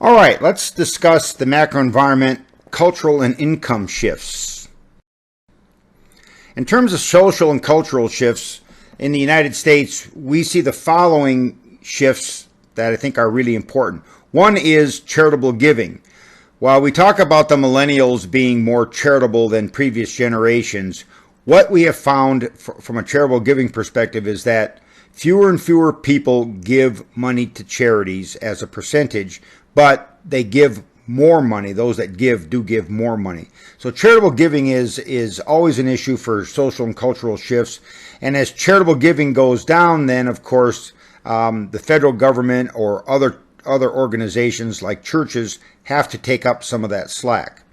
All right, let's discuss the macro environment, cultural and income shifts. In terms of social and cultural shifts in the United States, we see the following shifts that I think are really important. One is charitable giving. While we talk about the millennials being more charitable than previous generations, what we have found from a charitable giving perspective is that fewer and fewer people give money to charities as a percentage, but they give more money. Those that do give more money. So charitable giving is always an issue for social and cultural shifts. And as charitable giving goes down, then of course the federal government or other organizations like churches have to take up some of that slack.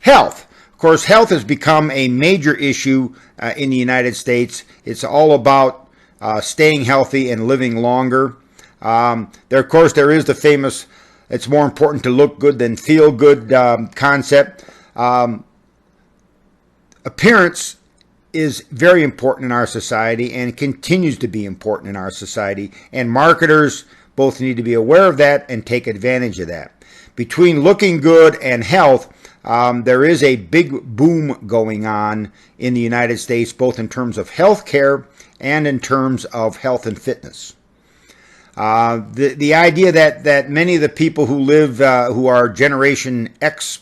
Health. Of course, health has become a major issue in the United States. It's all about staying healthy and living longer. There is the famous "it's more important to look good than feel good" concept. Appearance is very important in our society and continues to be important in our society, and marketers both need to be aware of that and take advantage of that. Between looking good and health, there is a big boom going on in the United States, both in terms of health care and in terms of health and fitness. The idea that many of the people who live, who are Generation X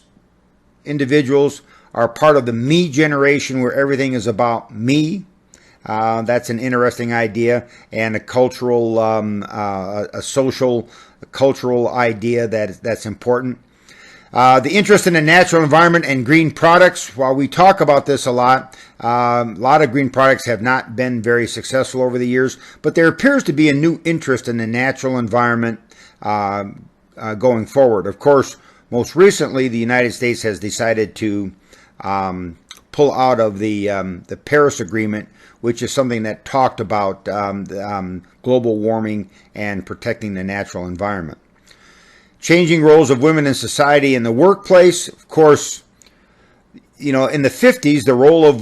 individuals, are part of the me generation where everything is about me. That's an interesting idea and a cultural, a social, cultural idea that's important. The interest in the natural environment and green products. While we talk about this a lot of green products have not been very successful over the years, but there appears to be a new interest in the natural environment going forward. Of course, most recently, the United States has decided to pull out of the Paris Agreement, which is something that talked about global warming and protecting the natural environment. Changing roles of women in society and the workplace. Of course, in the 50s, the role of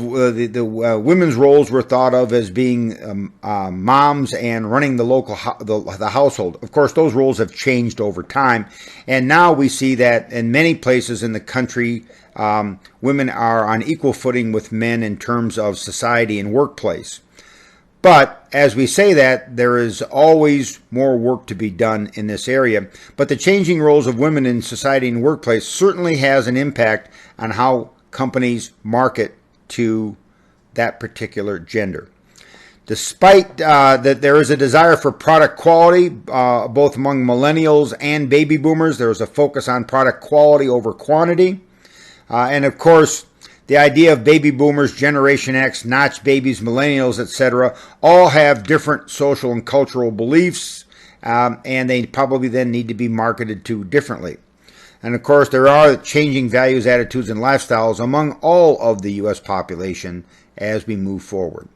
the women's roles were thought of as being moms and running the local the household. Of course, those roles have changed over time, and now we see that in many places in the country, women are on equal footing with men in terms of society and workplace. But as we say that, there is always more work to be done in this area. But the changing roles of women in society and workplace certainly has an impact on how companies market to that particular gender. Despite that there is a desire for product quality, both among millennials and baby boomers, there is a focus on product quality over quantity. And of course, the idea of baby boomers, Generation X, notch babies, millennials, etc., all have different social and cultural beliefs, and they probably then need to be marketed to differently. And of course, there are changing values, attitudes, and lifestyles among all of the U.S. population as we move forward.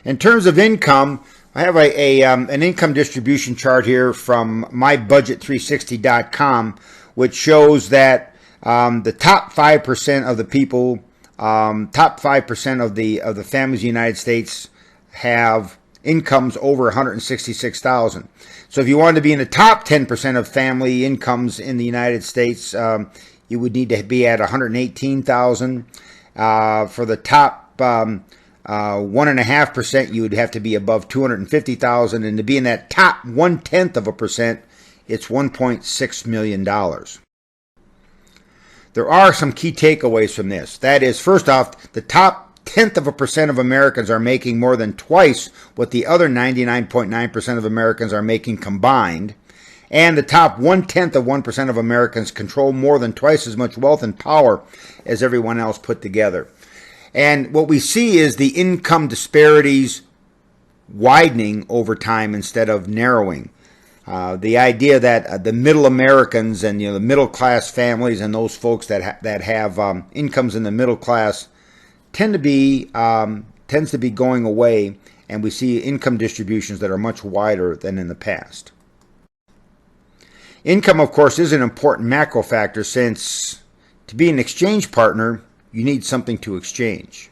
In terms of income, I have an income distribution chart here from mybudget360.com, which shows that the top 5% of the people, top 5% of the families in the United States have incomes over $166,000. So if you wanted to be in the top 10% of family incomes in the United States, you would need to be at $118,000. For the top 1.5%, you would have to be above $250,000, and to be in that top 0.1%, it's $1.6 million. There are some key takeaways from this. That is, first off, the top 0.1% of Americans are making more than twice what the other 99.9% of Americans are making combined. And the top 0.1% of Americans control more than twice as much wealth and power as everyone else put together. And what we see is the income disparities widening over time instead of narrowing. The idea that the middle Americans and the middle class families and those folks that have incomes in the middle class tends to be going away, and we see income distributions that are much wider than in the past. Income, of course, is an important macro factor, since to be an exchange partner, you need something to exchange.